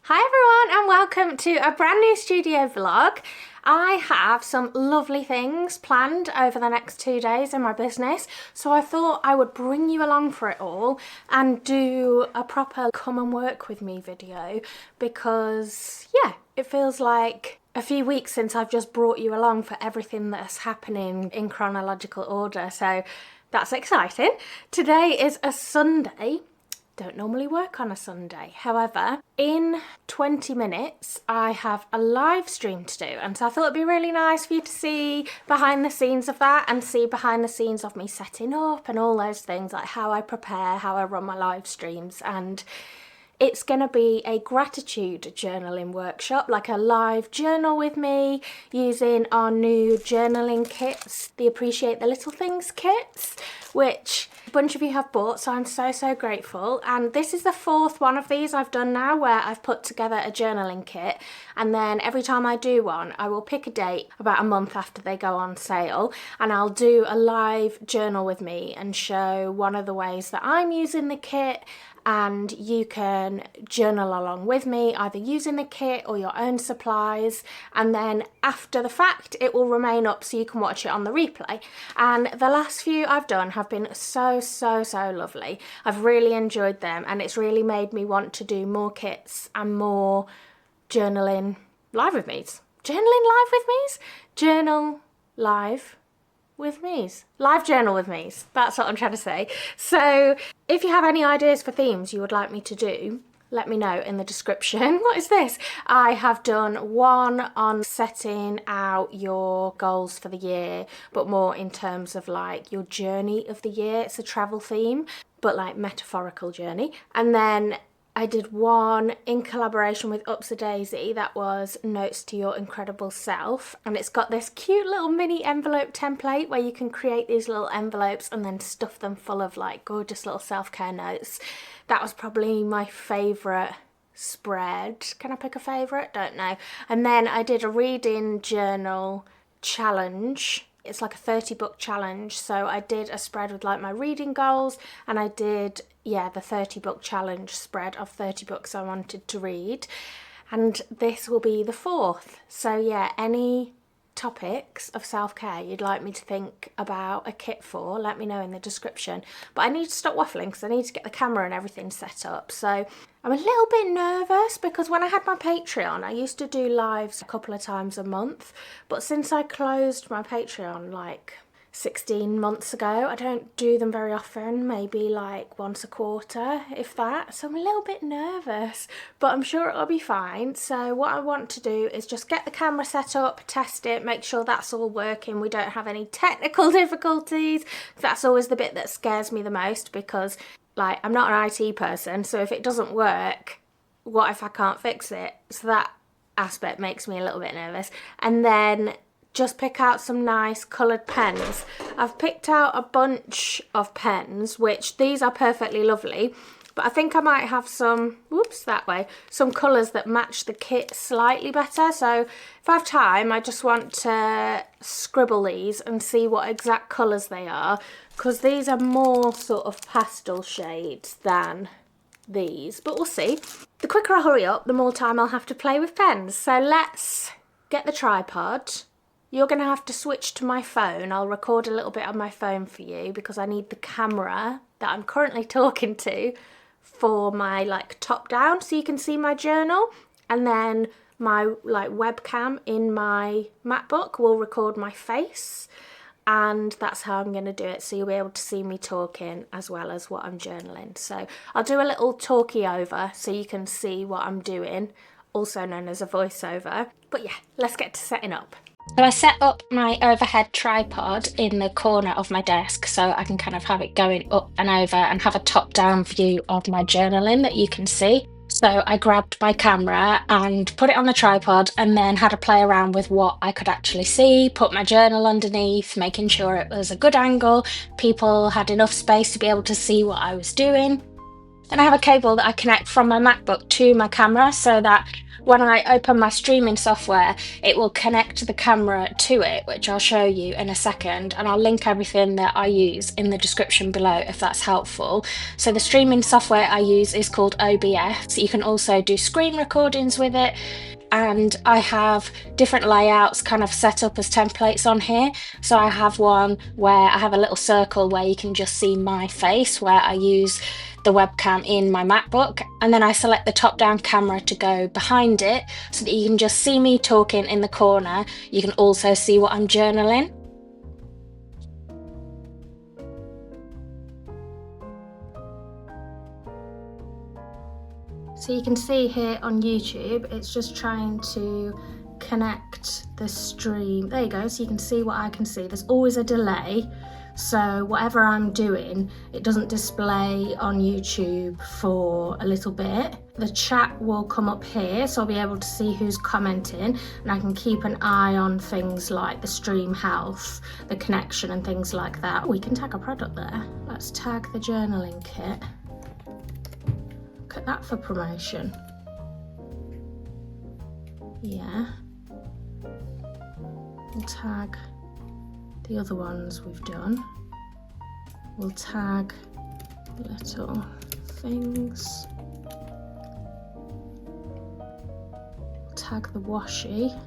Hi everyone and welcome to a brand new studio vlog. I have some lovely things planned over the next 2 days in my business, so I thought I would bring you along for it all and do a proper come and work with me video because yeah, it feels like a few weeks since I've just brought you along for everything that's happening in chronological order, so that's exciting. Today is a Sunday. Don't normally work on a Sunday. However, in 20 minutes, I have a live stream to do. And so I thought it'd be really nice for you to see behind the scenes of that and see behind the scenes of me setting up and all those things, like how I prepare, how I run my live streams. And it's going to be a gratitude journaling workshop, like a live journal with me using our new journaling kits, the Appreciate the Little Things kits, which a bunch of you have bought, so I'm so grateful. And this is the fourth one of these I've done now where I've put together a journaling kit, and then every time I do one I will pick a date about a month after they go on sale and I'll do a live journal with me and show one of the ways that I'm using the kit, and you can journal along with me, either using the kit or your own supplies, and then after the fact it will remain up so you can watch it on the replay. And the last few I've done have been so lovely. I've really enjoyed them and it's really made me want to do more kits and more journaling live with me's. Journaling live with me's? Journal live with me's. Live journal with me's. That's what I'm trying to say. So if you have any ideas for themes you would like me to do, let me know in the description. What is this? I have done one on setting out your goals for the year, but more in terms of like your journey of the year. It's a travel theme, but like metaphorical journey. And then I did one in collaboration with Daisy that was Notes to Your Incredible Self, and it's got this cute little mini envelope template where you can create these little envelopes and then stuff them full of like gorgeous little self-care notes. That was probably my favourite spread. Can I pick a favourite? Don't know. And then I did a reading journal challenge. It's like a 30-book challenge, so I did a spread with like my reading goals, and I did the 30-book challenge spread of 30 books I wanted to read, and this will be the fourth. So yeah, any topics of self-care you'd like me to think about a kit for, let me know in the description. But I need to stop waffling because I need to get the camera and everything set up. So I'm a little bit nervous because when I had my Patreon I used to do lives a couple of times a month, but since I closed my Patreon like 16 months ago, I don't do them very often, maybe like once a quarter, if that. So I'm a little bit nervous, but I'm sure it'll be fine. So what I want to do is just get the camera set up, test it, make sure that's all working, we don't have any technical difficulties. That's always the bit that scares me the most because like I'm not an IT person, so if it doesn't work, what if I can't fix it? So that aspect makes me a little bit nervous. And then just pick out some nice coloured pens. I've picked out a bunch of pens, which these are perfectly lovely, but I think I might have some, some colours that match the kit slightly better. So if I have time, I just want to scribble these and see what exact colours they are, because these are more sort of pastel shades than these, but we'll see. The quicker I hurry up, the more time I'll have to play with pens. So let's get the tripod. You're going to have to switch to my phone. I'll record a little bit on my phone for you because I need the camera that I'm currently talking to for my like top down so you can see my journal, and then my like webcam in my MacBook will record my face, and that's how I'm going to do it, so you'll be able to see me talking as well as what I'm journaling. So I'll do a little talkie over so you can see what I'm doing, also known as a voiceover. But yeah, let's get to setting up. So I set up my overhead tripod in the corner of my desk so I can kind of have it going up and over and have a top-down view of my journaling that you can see. So I grabbed my camera and put it on the tripod and then had a play around with what I could actually see, put my journal underneath, making sure it was a good angle, people had enough space to be able to see what I was doing. Then I have a cable that I connect from my MacBook to my camera so that when I open my streaming software, it will connect the camera to it, which I'll show you in a second, and I'll link everything that I use in the description below if that's helpful. So the streaming software I use is called OBS. You can also do screen recordings with it, and I have different layouts kind of set up as templates on here. So I have one where I have a little circle where you can just see my face, where I use the webcam in my MacBook, and then I select the top-down camera to go behind it so that you can just see me talking in the corner. You can also see what I'm journaling. So you can see here on YouTube, it's just trying to connect the stream. There you go, so you can see what I can see. There's always a delay, so whatever I'm doing, it doesn't display on YouTube for a little bit. The chat will come up here, so I'll be able to see who's commenting, and I can keep an eye on things like the stream health, the connection and things like that. We can tag a product there. Let's tag the journaling kit. Look at that for promotion. Yeah. We'll tag the other ones we've done. We'll tag little things. We'll tag the washi.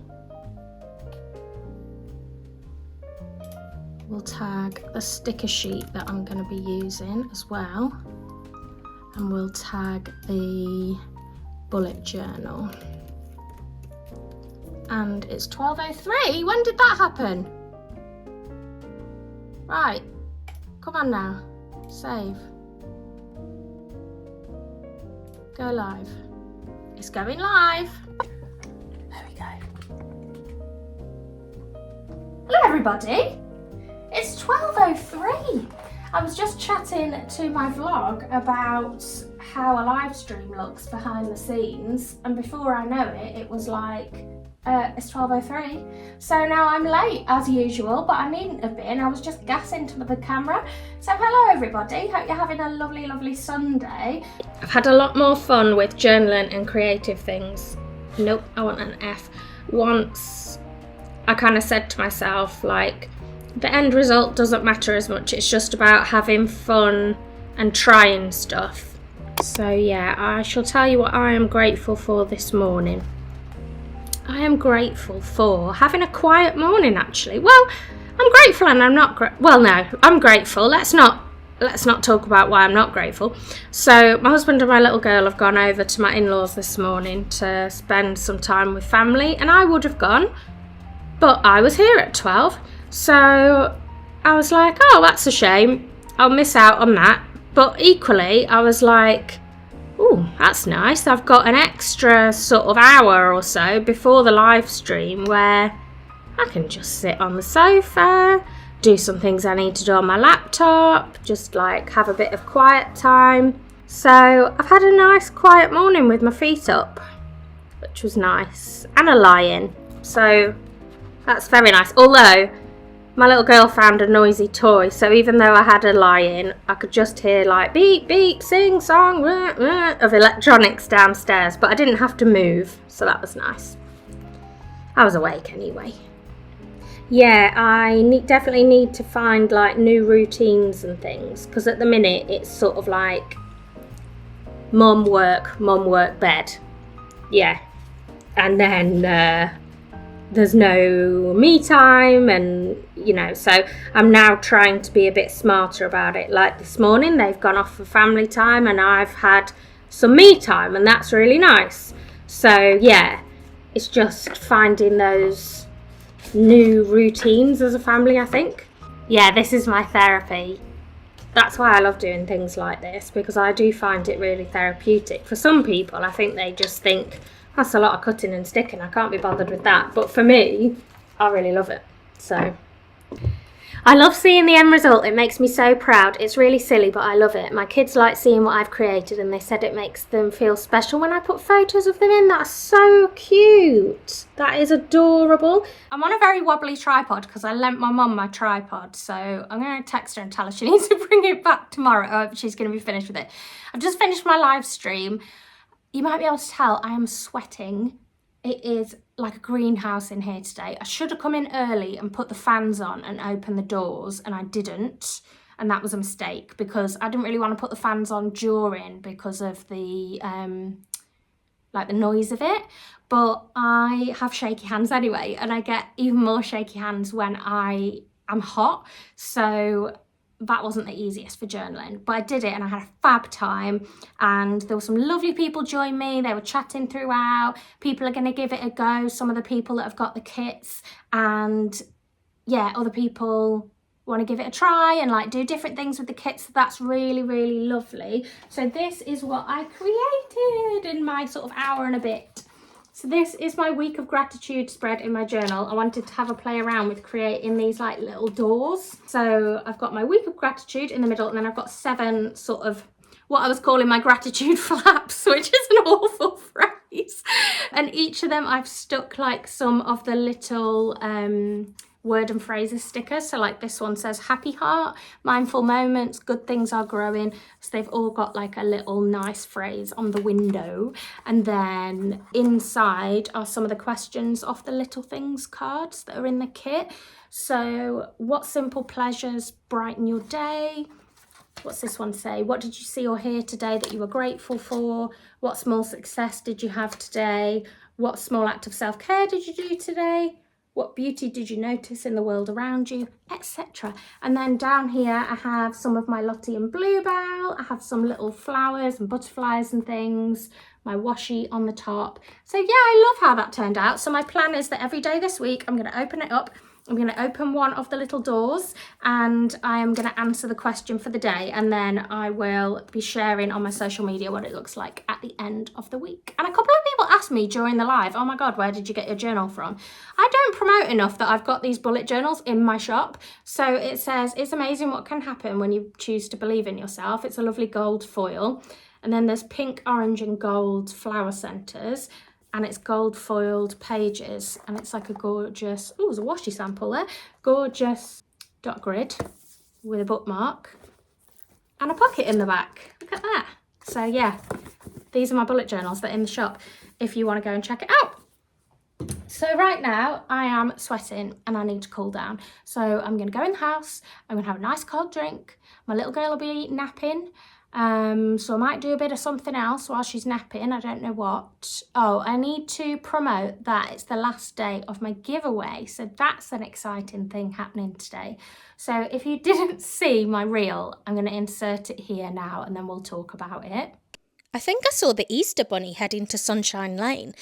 We'll tag the sticker sheet that I'm going to be using as well. And we'll tag the bullet journal. And it's 12:03. When did that happen? Right, come on now, save. Go live. It's going live. There we go. Hello everybody. It's 12:03. I was just chatting to my vlog about how a live stream looks behind the scenes, and before I know it, it was like, it's 12:03. So now I'm late as usual, but I needn't have been. I was just gassing to the camera. So hello everybody, hope you're having a lovely, lovely Sunday. I've had a lot more fun with journaling and creative things. Nope, I want an F. Once I kind of said to myself, like, the end result doesn't matter as much, it's just about having fun and trying stuff. So yeah, I shall tell you what I am grateful for this morning. I am grateful for having a quiet morning, actually. Well, I'm grateful and I'm not well, no, I'm grateful. Let's not talk about why I'm not grateful. So my husband and my little girl have gone over to my in-laws this morning to spend some time with family, and I would have gone, but I was here at 12. So I was like, oh, that's a shame. I'll miss out on that. But equally, I was like, oh, that's nice. I've got an extra sort of hour or so before the live stream where I can just sit on the sofa, do some things I need to do on my laptop, just like have a bit of quiet time. So I've had a nice quiet morning with my feet up, which was nice, and a lie-in. So that's very nice. Although my little girl found a noisy toy, so even though I had a lie-in, I could just hear like beep, beep, sing, song, rah, rah, of electronics downstairs, but I didn't have to move, so that was nice. I was awake anyway. Yeah, I definitely need to find like new routines and things, because at the minute it's sort of like mum, work, bed. Yeah. And then there's no me time, and you know, so I'm now trying to be a bit smarter about it. Like this morning they've gone off for family time and I've had some me time, and that's really nice. So yeah, it's just finding those new routines as a family, I think. Yeah, this is my therapy. That's why I love doing things like this, because I do find it really therapeutic. For some people, I think they just think, that's a lot of cutting and sticking, I can't be bothered with that. But for me, I really love it. So I love seeing the end result. It makes me so proud. It's really silly, but I love it. My kids like seeing what I've created, and they said it makes them feel special when I put photos of them in. That's so cute. That is adorable. I'm on a very wobbly tripod because I lent my mum my tripod, so I'm going to text her and tell her she needs to bring it back tomorrow. I hope she's going to be finished with it. I've just finished my live stream. You might be able to tell I am sweating It is like a greenhouse in here today. I should have come in early and put the fans on and open the doors, and I didn't. And that was a mistake because I didn't really want to put the fans on during because of the like the noise of it. But I have shaky hands anyway, and I get even more shaky hands when I am hot. So that wasn't the easiest for journaling, but I did it and I had a fab time, and there were some lovely people join me. They were chatting throughout. People are going to give it a go, some of the people that have got the kits, and yeah, other people want to give it a try and like do different things with the kits. So that's really, really lovely. So this is what I created in my sort of hour and a bit. So this is my week of gratitude spread in my journal. I wanted to have a play around with creating these like little doors. So I've got my week of gratitude in the middle, and then I've got 7 sort of what I was calling my gratitude flaps, which is an awful phrase. And each of them I've stuck like some of the little word and phrases stickers. So like this one says happy heart, mindful moments, good things are growing. So they've all got like a little nice phrase on the window. And then inside are some of the questions off the little things cards that are in the kit. So what simple pleasures brighten your day? What's this one say? What did you see or hear today that you were grateful for? What small success did you have today? What small act of self-care did you do today? What beauty did you notice in the world around you, etc. And then down here I have some of my Lottie and Bluebell. I have some little flowers and butterflies and things, my washi on the top. So yeah, I love how that turned out. So my plan is that every day this week I'm going to open it up. I'm going to open one of the little doors and I am going to answer the question for the day, and then I will be sharing on my social media what it looks like at the end of the week. And a couple of people asked me during the live, oh my God, where did you get your journal from? I don't promote enough that I've got these bullet journals in my shop. So it says, it's amazing what can happen when you choose to believe in yourself. It's a lovely gold foil. And then there's pink, orange and gold flower centres. And it's gold foiled pages, and it's like a gorgeous, oh, there's a washi sample there, gorgeous dot grid with a bookmark and a pocket in the back. Look at that. So yeah, these are my bullet journals that are in the shop if you want to go and check it out. So right now I am sweating and I need to cool down. So I'm going to go in the house, I'm going to have a nice cold drink. My little girl will be napping. So I might do a bit of something else while she's napping. I don't know what. Oh, I need to promote that it's the last day of my giveaway. So that's an exciting thing happening today. So if you didn't see my reel, I'm going to insert it here now and then we'll talk about it. I think I saw the Easter Bunny head into Sunshine Lane,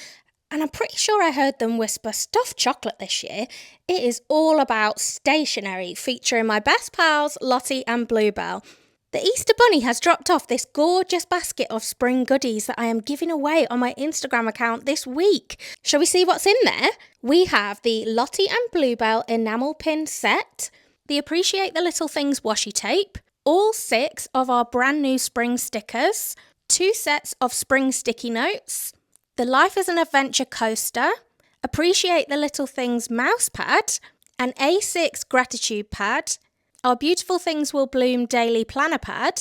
and I'm pretty sure I heard them whisper stuffed chocolate this year. It is all about stationery, featuring my best pals, Lottie and Bluebell. The Easter Bunny has dropped off this gorgeous basket of spring goodies that I am giving away on my Instagram account this week. Shall we see what's in there? We have the Lottie and Bluebell enamel pin set, the Appreciate the Little Things washi tape, all 6 of our brand new spring stickers, 2 sets of spring sticky notes, the Life is an Adventure coaster, Appreciate the Little Things mouse pad, an A6 gratitude pad, our Beautiful Things Will Bloom daily planner pad,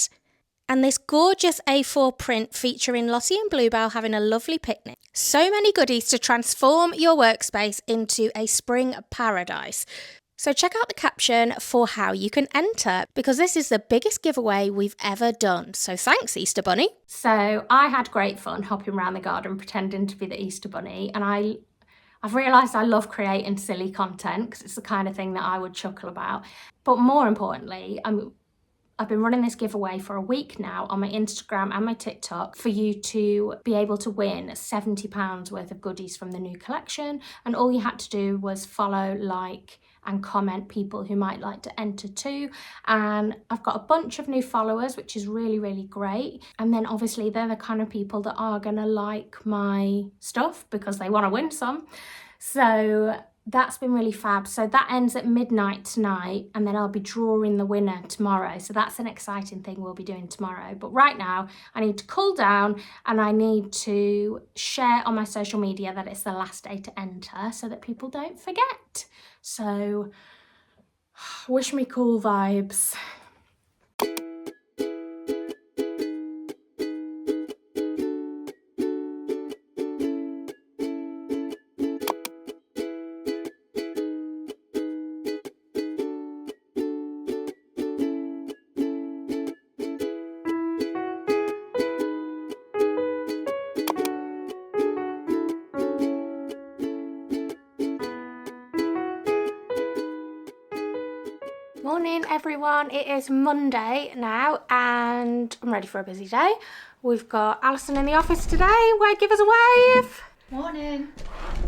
and this gorgeous A4 print featuring Lottie and Bluebell having a lovely picnic. So many goodies to transform your workspace into a spring paradise. So check out the caption for how you can enter, because this is the biggest giveaway we've ever done. So thanks, Easter Bunny. So I had great fun hopping around the garden pretending to be the Easter Bunny, and I've realised I love creating silly content because it's the kind of thing that I would chuckle about. But more importantly, I've been running this giveaway for a week now on my Instagram and my TikTok for you to be able to win £70 worth of goodies from the new collection. And all you had to do was follow, like, and comment people who might like to enter too. And I've got a bunch of new followers, which is really, really great. And then obviously they're the kind of people that are gonna like my stuff because they wanna win some. So that's been really fab. So that ends at midnight tonight, and then I'll be drawing the winner tomorrow. So that's an exciting thing we'll be doing tomorrow. But right now I need to cool down and I need to share on my social media that it's the last day to enter so that people don't forget. So wish me cool vibes. Morning everyone, it is Monday now and I'm ready for a busy day. We've got Alison in the office today. Wave, give us a wave. Morning.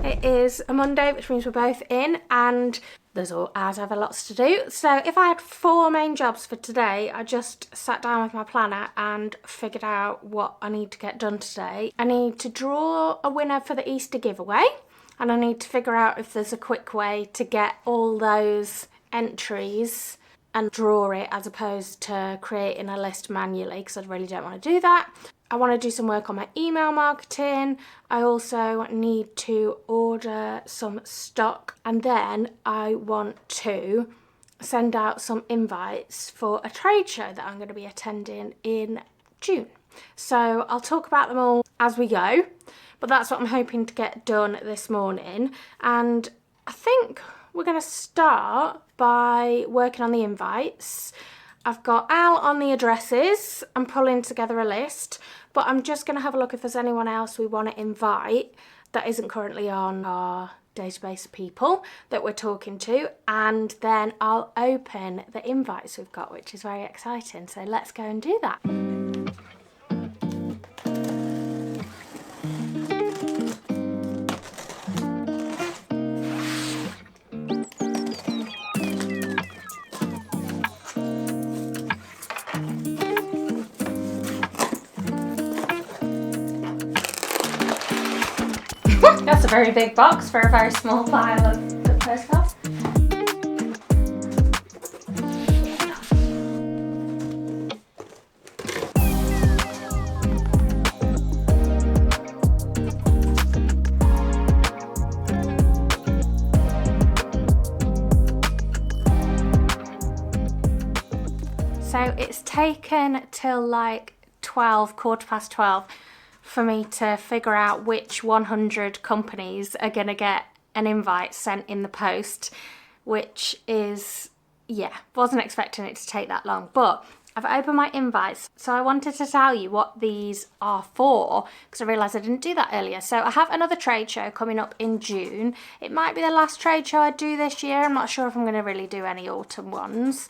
It is a Monday, which means we're both in, and there's all, as ever, lots to do. So if I had 4 main jobs for today, I just sat down with my planner and figured out what I need to get done today. I need to draw a winner for the Easter giveaway, and I need to figure out if there's a quick way to get all those entries and draw it as opposed to creating a list manually, because I really don't want to do that. I want to do some work on my email marketing. I also need to order some stock, and then I want to send out some invites for a trade show that I'm going to be attending in June. So I'll talk about them all as we go, but that's what I'm hoping to get done this morning. And I think we're going to start by working on the invites. I've got Al on the addresses. I'm pulling together a list, but I'm just going to have a look if there's anyone else we want to invite that isn't currently on our database of people that we're talking to, and then I'll open the invites we've got, which is very exciting. So let's go and do that. That's a very big box for a very small pile of postcards. So it's taken till like 12, 12:15 for me to figure out which 100 companies are going to get an invite sent in the post, which is, yeah, wasn't expecting it to take that long. But I've opened my invites, so I wanted to tell you what these are for, because I realised I didn't do that earlier. So I have another trade show coming up in June. It might be the last trade show I do this year. I'm not sure if I'm going to really do any autumn ones,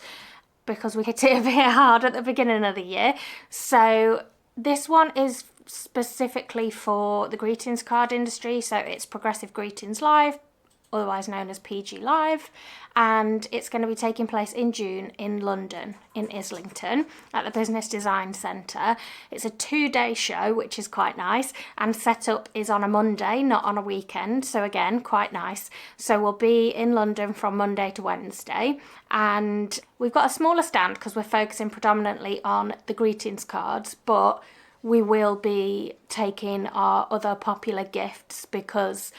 because we hit it a bit hard at the beginning of the year. So this one is specifically for the greetings card industry, so it's Progressive Greetings Live, otherwise known as PG Live, and it's going to be taking place in June in London, in Islington, at the Business Design Centre. It's a 2-day show, which is quite nice, and setup is on a Monday, not on a weekend, so again, quite nice. So we'll be in London from Monday to Wednesday, and we've got a smaller stand because we're focusing predominantly on the greetings cards, but we will be taking our other popular gifts, because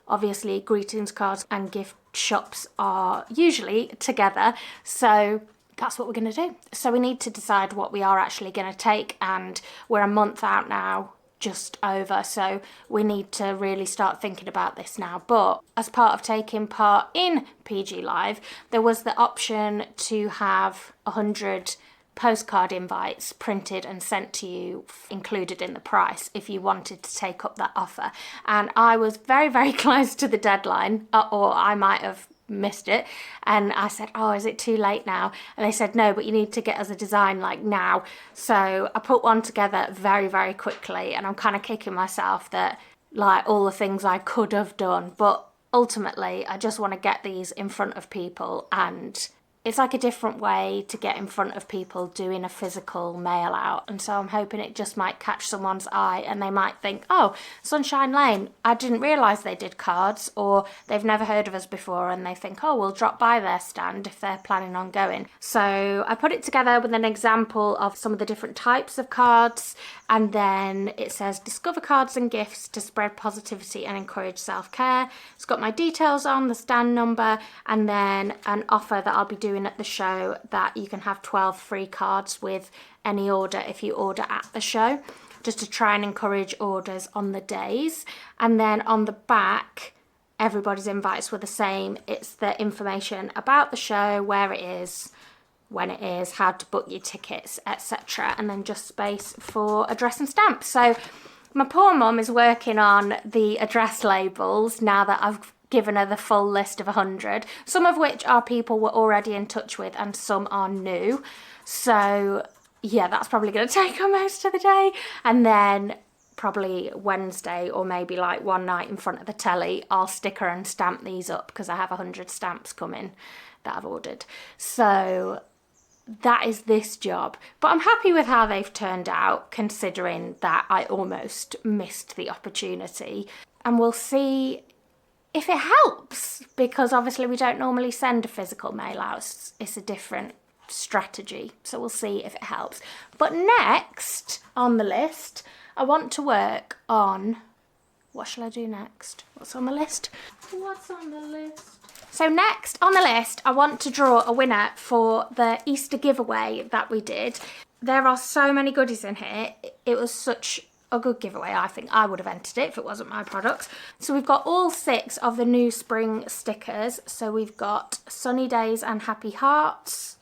obviously greetings cards and gift shops are usually together. So that's what we're going to do. So we need to decide what we are actually going to take, and we're a month out now, just over, so we need to really start thinking about this now. But as part of taking part in PG Live, there was the option to have 100 postcard invites printed and sent to you, included in the price, if you wanted to take up that offer. And I was very, very close to the deadline, or I might have missed it, and I said, oh, is it too late now? And they said, no, but you need to get us a design like now. So I put one together very, very quickly, and I'm kind of kicking myself that, like, all the things I could have done, but ultimately I just want to get these in front of people, and it's like a different way to get in front of people doing a physical mail out. And so I'm hoping it just might catch someone's eye, and they might think, oh, Sunshine Lane, I didn't realise they did cards, or they've never heard of us before, and they think, oh, we'll drop by their stand if they're planning on going. So I put it together with an example of some of the different types of cards, and then it says discover cards and gifts to spread positivity and encourage self-care. It's got my details on, the stand number, and then an offer that I'll be doing at the show, that you can have 12 free cards with any order if you order at the show, just to try and encourage orders on the days. And then on the back, everybody's invites were the same. It's the information about the show, where it is, when it is, how to book your tickets, etc., and then just space for address and stamp. So my poor mum is working on the address labels now that I've given her the full list of 100, some of which are people we're already in touch with and some are new. So yeah, that's probably going to take up most of the day. And then probably Wednesday, or maybe like one night in front of the telly, I'll sticker and stamp these up because I have 100 stamps coming that I've ordered. So that is this job. But I'm happy with how they've turned out, considering that I almost missed the opportunity. And we'll see if it helps, because obviously we don't normally send a physical mail out. It's a different strategy. So we'll see if it helps. But next on the list, I want to work on... What shall I do next? What's on the list? What's on the list? So next on the list, I want to draw a winner for the Easter giveaway that we did. There are so many goodies in here. It was such a good giveaway. I think I would have entered it if it wasn't my products. So we've got all 6 of the new spring stickers. So we've got Sunny Days and Happy Hearts.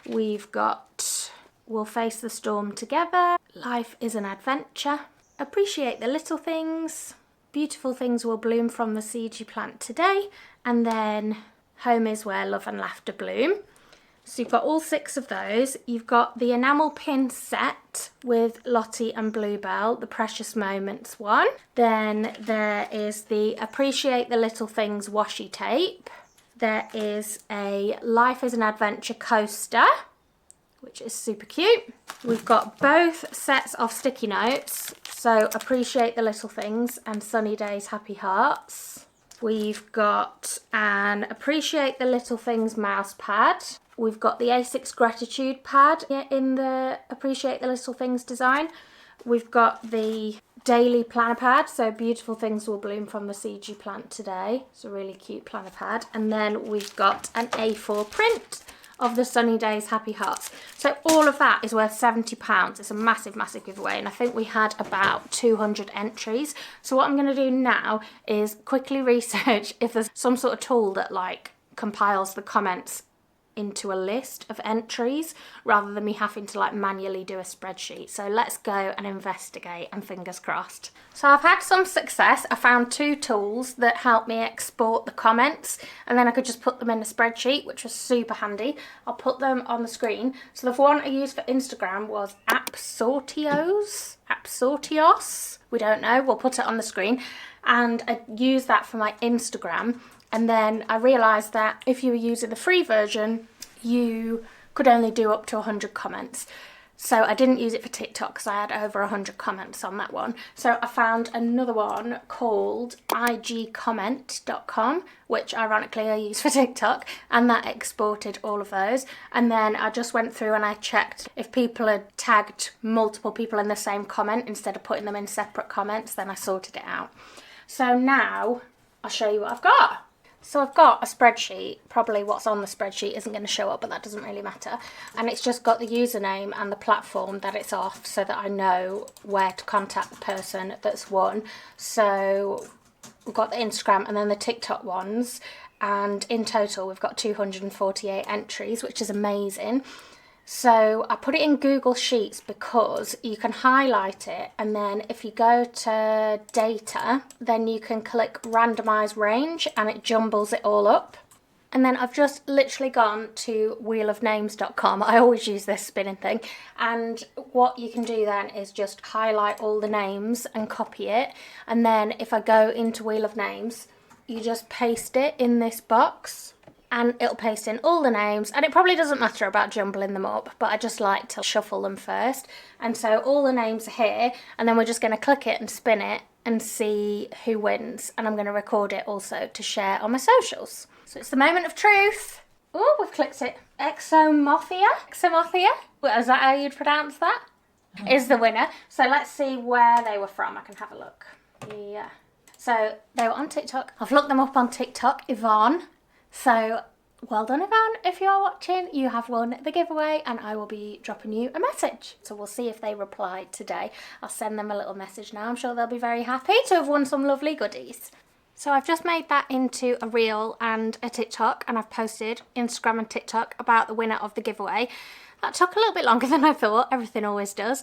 We've got We'll Face the Storm Together. Life is an Adventure. Appreciate the Little Things. Beautiful Things Will Bloom from the Seed You Plant Today. And then Home is Where Love and Laughter Bloom. So you've got all 6 of those. You've got the enamel pin set with Lottie and Bluebell, the Precious Moments one. Then there is the Appreciate the Little Things washi tape. There is a Life is an Adventure coaster, which is super cute. We've got both sets of sticky notes. So Appreciate the Little Things and Sunny Days, Happy Hearts. We've got an Appreciate the Little Things mouse pad. We've got the A6 Gratitude pad in the Appreciate the Little Things design. We've got the Daily Planner pad, so Beautiful Things Will Bloom from the Seed You Plant Today. It's a really cute planner pad. And then we've got an A4 print of the Sunny Days Happy Hearts. So all of that is worth £70. It's a massive, massive giveaway, and I think we had about 200 entries. So what I'm going to do now is quickly research if there's some sort of tool that like compiles the comments into a list of entries rather than me having to like manually do a spreadsheet. So let's go and investigate, and fingers crossed. So I've had some success. I found 2 tools that help me export the comments, and then I could just put them in a spreadsheet, which was super handy. I'll put them on the screen. So the one I used for Instagram was Appsortios. We don't know. We'll put it on the screen. And I used that for my Instagram. And then I realised that if you were using the free version, you could only do up to 100 comments. So I didn't use it for TikTok because I had over 100 comments on that one. So I found another one called igcomment.com, which ironically I use for TikTok, and that exported all of those. And then I just went through and I checked if people had tagged multiple people in the same comment instead of putting them in separate comments, then I sorted it out. So now I'll show you what I've got. So I've got a spreadsheet. Probably what's on the spreadsheet isn't going to show up, but that doesn't really matter. And it's just got the username and the platform that it's off so that I know where to contact the person that's won. So we've got the Instagram and then the TikTok ones. And in total, we've got 248 entries, which is amazing. So I put it in Google Sheets because you can highlight it, and then if you go to data, then you can click randomize range and it jumbles it all up. And then I've just literally gone to wheelofnames.com. I always use this spinning thing. And what you can do then is just highlight all the names and copy it. And then if I go into Wheel of Names, you just paste it in this box. And it'll paste in all the names, and it probably doesn't matter about jumbling them up, but I just like to shuffle them first. And so all the names are here, and then we're just going to click it and spin it and see who wins. And I'm going to record it also to share on my socials. So it's the moment of truth. Oh, we've clicked it. Exomothia? Is that how you'd pronounce that? Is the winner. So let's see where they were from. I can have a look. Yeah. So they were on TikTok. I've looked them up on TikTok. Yvonne. So, well done, Yvonne. If you are watching, you have won the giveaway, and I will be dropping you a message. So we'll see if they reply today. I'll send them a little message now. I'm sure they'll be very happy to have won some lovely goodies. So I've just made that into a reel and a TikTok, and I've posted Instagram and TikTok about the winner of the giveaway. That took a little bit longer than I thought. Everything always does.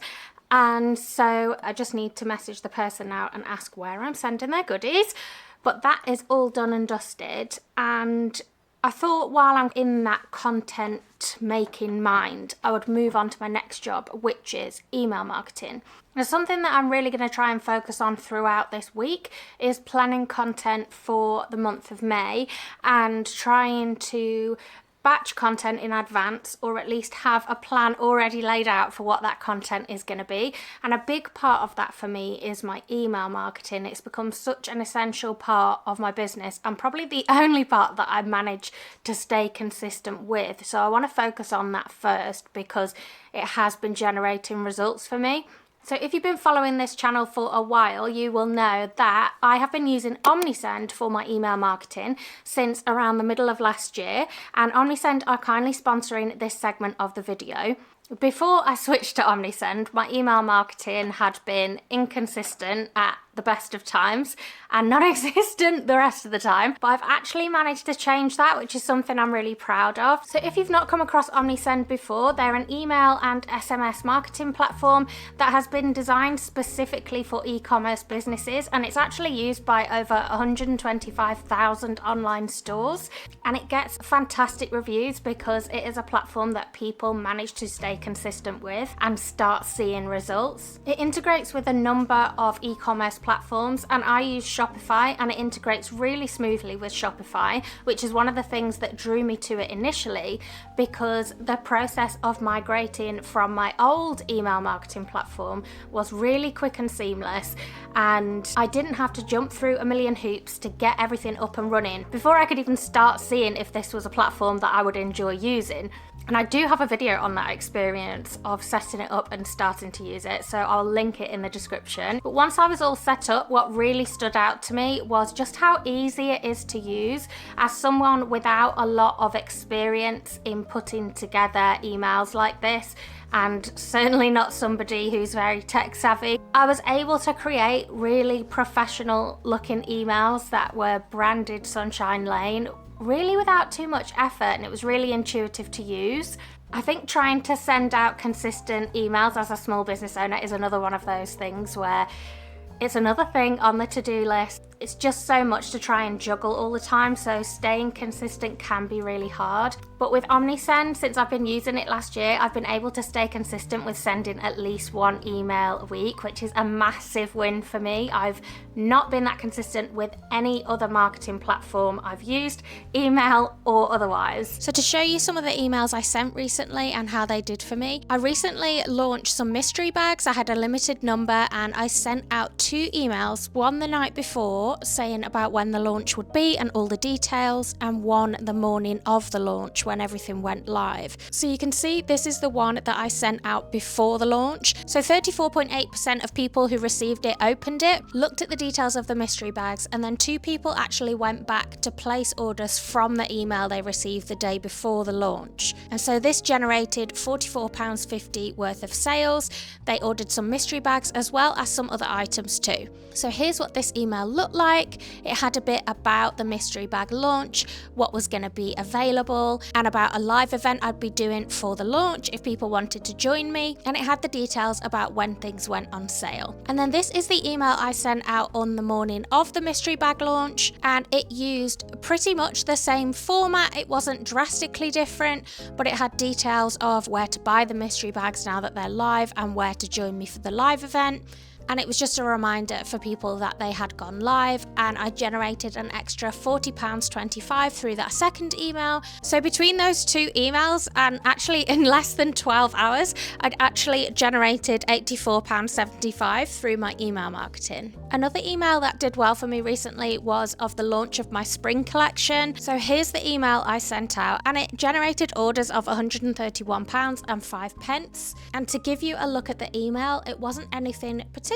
And so I just need to message the person now and ask where I'm sending their goodies. But that is all done and dusted, and I thought while I'm in that content making mind, I would move on to my next job, which is email marketing. Now, something that I'm really going to try and focus on throughout this week is planning content for the month of May and trying to batch content in advance, or at least have a plan already laid out for what that content is going to be. And a big part of that for me is my email marketing. It's become such an essential part of my business, and probably the only part that I manage to stay consistent with. So I want to focus on that first because it has been generating results for me. So if you've been following this channel for a while, you will know that I have been using OmniSend for my email marketing since around the middle of last year, and OmniSend are kindly sponsoring this segment of the video. Before I switched to OmniSend, my email marketing had been inconsistent at the best of times and non-existent the rest of the time, but I've actually managed to change that, which is something I'm really proud of. So if you've not come across OmniSend before, they're an email and SMS marketing platform that has been designed specifically for e-commerce businesses, and it's actually used by over 125,000 online stores, and it gets fantastic reviews because it is a platform that people manage to stay consistent with and start seeing results. It integrates with a number of e-commerce platforms, and I use Shopify, and it integrates really smoothly with Shopify, which is one of the things that drew me to it initially, because the process of migrating from my old email marketing platform was really quick and seamless, and I didn't have to jump through a million hoops to get everything up and running before I could even start seeing if this was a platform that I would enjoy using. And I do have a video on that experience of setting it up and starting to use it, so I'll link it in the description. But once I was all set up, what really stood out to me was just how easy it is to use. As someone without a lot of experience in putting together emails like this, and certainly not somebody who's very tech savvy, I was able to create really professional looking emails that were branded Sunshine Lane really without too much effort, and it was really intuitive to use. I think trying to send out consistent emails as a small business owner is another one of those things where it's another thing on the to-do list. It's just so much to try and juggle all the time, so staying consistent can be really hard. But with OmniSend, since I've been using it last year, I've been able to stay consistent with sending at least one email a week, which is a massive win for me. I've not been that consistent with any other marketing platform I've used, email or otherwise. So to show you some of the emails I sent recently and how they did for me, I recently launched some mystery bags. I had a limited number and I sent out 2 emails, one the night before saying about when the launch would be and all the details, and one the morning of the launch when everything went live. So you can see this is the one that I sent out before the launch. So 34.8% of people who received it opened it, looked at the details of the mystery bags, and then 2 people actually went back to place orders from the email they received the day before the launch. And so this generated £44.50 worth of sales. They ordered some mystery bags as well as some other items too. So here's what this email looked like. It had a bit about the mystery bag launch, what was going to be available, and about a live event I'd be doing for the launch if people wanted to join me, and it had the details about when things went on sale. And then this is the email I sent out on the morning of the mystery bag launch, and it used pretty much the same format. It wasn't drastically different, but it had details of where to buy the mystery bags now that they're live and where to join me for the live event. And it was just a reminder for people that they had gone live, and I generated an extra £40.25 through that second email. So between those 2 emails, and actually in less than 12 hours, I'd actually generated £84.75 through my email marketing. Another email that did well for me recently was of the launch of my spring collection. So here's the email I sent out, and it generated orders of £131.05. And to give you a look at the email, it wasn't anything particularly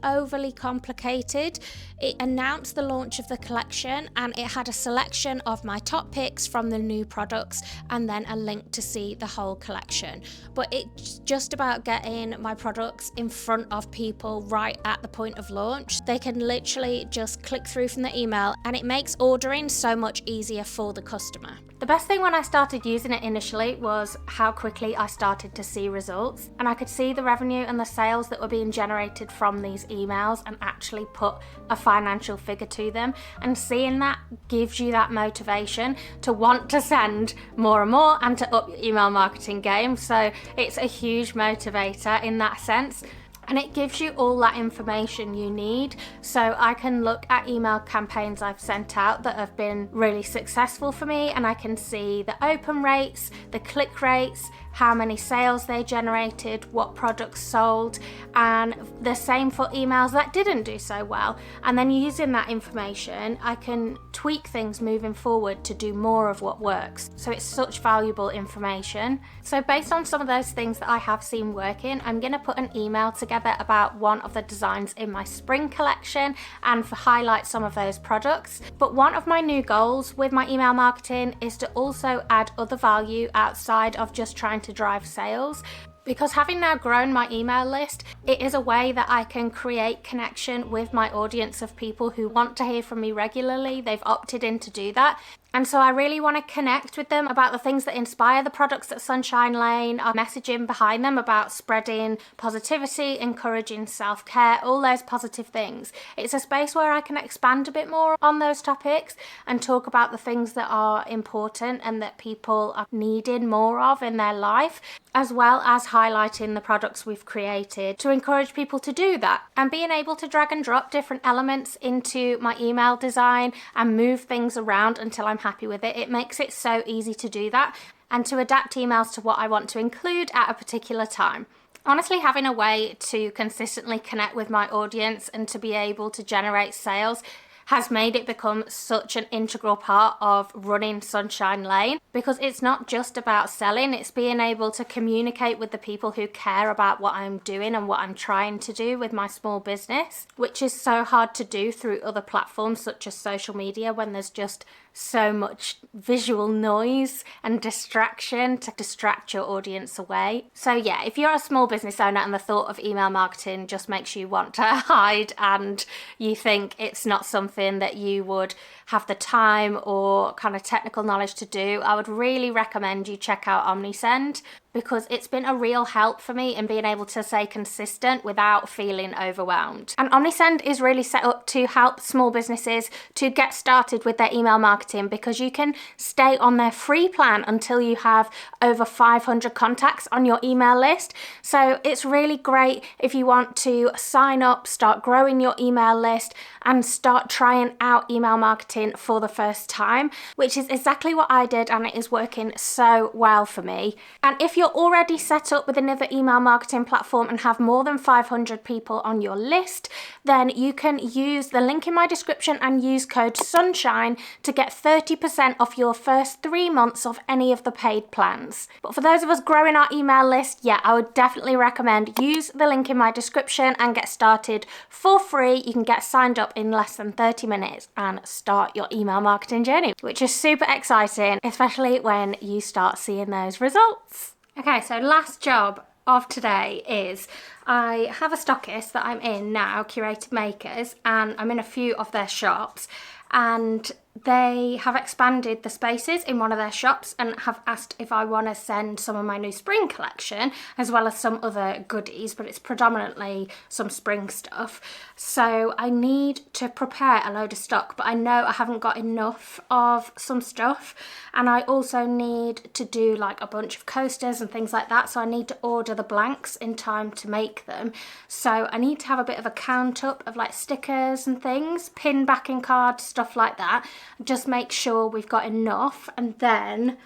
overly complicated. It announced the launch of the collection, and it had a selection of my top picks from the new products and then a link to see the whole collection. But it's just about getting my products in front of people right at the point of launch. They can literally just click through from the email, and it makes ordering so much easier for the customer. The best thing when I started using it initially was how quickly I started to see results, and I could see the revenue and the sales that were being generated from these emails and actually put a financial figure to them. And seeing that gives you that motivation to want to send more and more and to up your email marketing game. So it's a huge motivator in that sense. And it gives you all that information you need. So I can look at email campaigns I've sent out that have been really successful for me, and I can see the open rates, the click rates, how many sales they generated, what products sold, and the same for emails that didn't do so well. And then using that information, I can tweak things moving forward to do more of what works. So it's such valuable information. So based on some of those things that I have seen working, I'm going to put an email together about one of the designs in my spring collection and highlight some of those products. But one of my new goals with my email marketing is to also add other value outside of just trying to drive sales. Because having now grown my email list, it is a way that I can create connection with my audience of people who want to hear from me regularly. They've opted in to do that. And so I really want to connect with them about the things that inspire the products at Sunshine Lane, our messaging behind them about spreading positivity, encouraging self-care, all those positive things. It's a space where I can expand a bit more on those topics and talk about the things that are important and that people are needing more of in their life, as well as highlighting the products we've created to encourage people to do that. And being able to drag and drop different elements into my email design and move things around until I'm happy with it, it makes it so easy to do that and to adapt emails to what I want to include at a particular time. Honestly, having a way to consistently connect with my audience and to be able to generate sales has made it become such an integral part of running Sunshine Lane, because it's not just about selling, it's being able to communicate with the people who care about what I'm doing and what I'm trying to do with my small business, which is so hard to do through other platforms such as social media when there's just so much visual noise and distraction to distract your audience away. So yeah, if you're a small business owner and the thought of email marketing just makes you want to hide and you think it's not something that you would have the time or kind of technical knowledge to do, I would really recommend you check out OmniSend, because it's been a real help for me in being able to stay consistent without feeling overwhelmed. And OmniSend is really set up to help small businesses to get started with their email marketing, because you can stay on their free plan until you have over 500 contacts on your email list. So it's really great if you want to sign up, start growing your email list, and start trying out email marketing for the first time, which is exactly what I did, and it is working so well for me. And if you're already set up with another email marketing platform and have more than 500 people on your list, then you can use the link in my description and use code SUNSHINE to get 30% off your first 3 months of any of the paid plans. But for those of us growing our email list, yeah, I would definitely recommend use the link in my description and get started for free. You can get signed up in less than 30 minutes and start your email marketing journey, which is super exciting, especially when you start seeing those results. Okay, so last job of today is I have a stockist that I'm in now, Curated Makers, and I'm in a few of their shops, and they have expanded the spaces in one of their shops and have asked if I want to send some of my new spring collection as well as some other goodies, but it's predominantly some spring stuff. So I need to prepare a load of stock, but I know I haven't got enough of some stuff, and I also need to do like a bunch of coasters and things like that, so I need to order the blanks in time to make them. So I need to have a bit of a count up of like stickers and things, pin backing cards, stuff like that. Just make sure we've got enough and then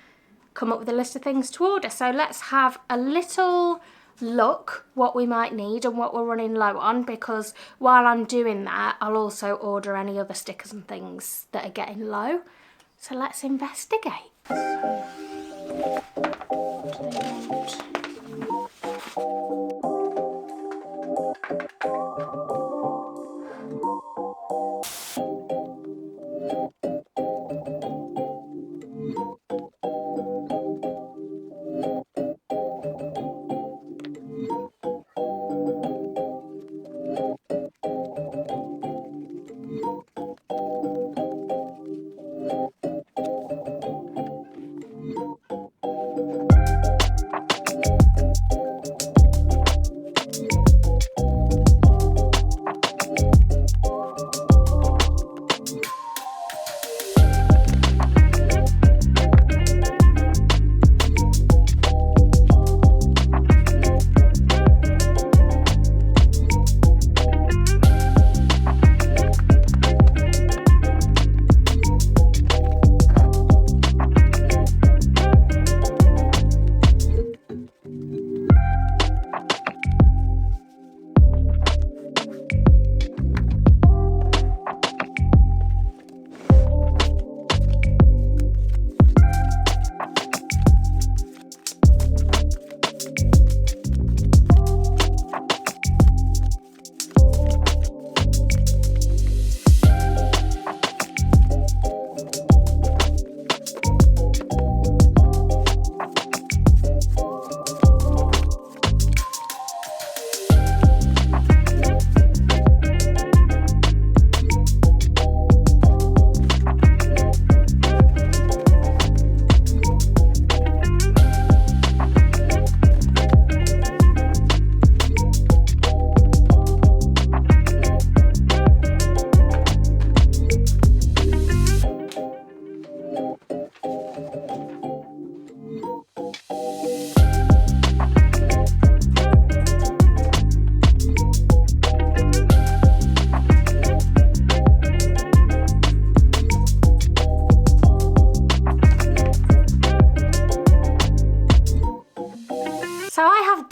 come up with a list of things to order. So let's have a little look what we might need and what we're running low on, because while I'm doing that, I'll also order any other stickers and things that are getting low. So let's investigate.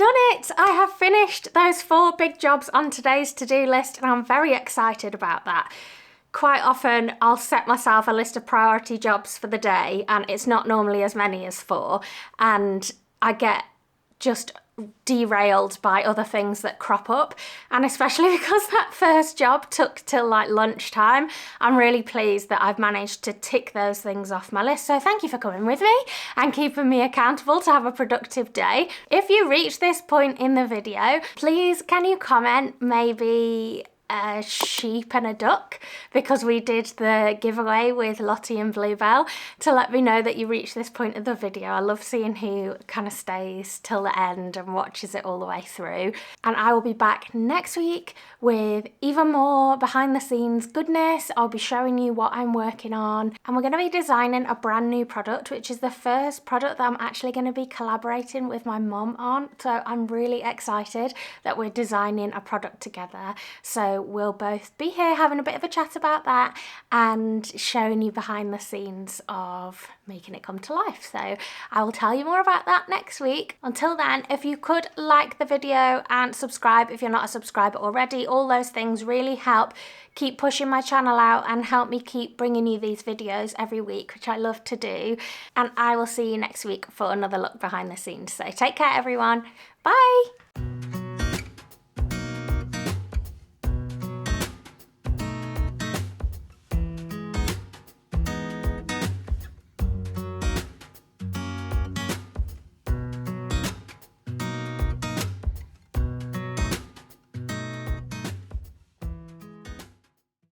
done it! I have finished those 4 big jobs on today's to-do list, and I'm very excited about that. Quite often I'll set myself a list of priority jobs for the day, and it's not normally as many as 4, and I get just derailed by other things that crop up, and especially because that first job took till like lunchtime, I'm really pleased that I've managed to tick those things off my list. So thank you for coming with me and keeping me accountable to have a productive day. If you reach this point in the video, please can you comment maybe a sheep and a duck, because we did the giveaway with Lottie and Bluebell, to let me know that you reached this point of the video. I love seeing who kind of stays till the end and watches it all the way through. And I will be back next week with even more behind the scenes goodness. I'll be showing you what I'm working on, and we're going to be designing a brand new product, which is the first product that I'm actually going to be collaborating with my mum on. So I'm really excited that we're designing a product together. So we'll both be here having a bit of a chat about that and showing you behind the scenes of making it come to life. So I will tell you more about that next week. Until then, if you could like the video and subscribe if you're not a subscriber already, all those things really help keep pushing my channel out and help me keep bringing you these videos every week, which I love to do. And I will see you next week for another look behind the scenes. So take care, everyone. Bye.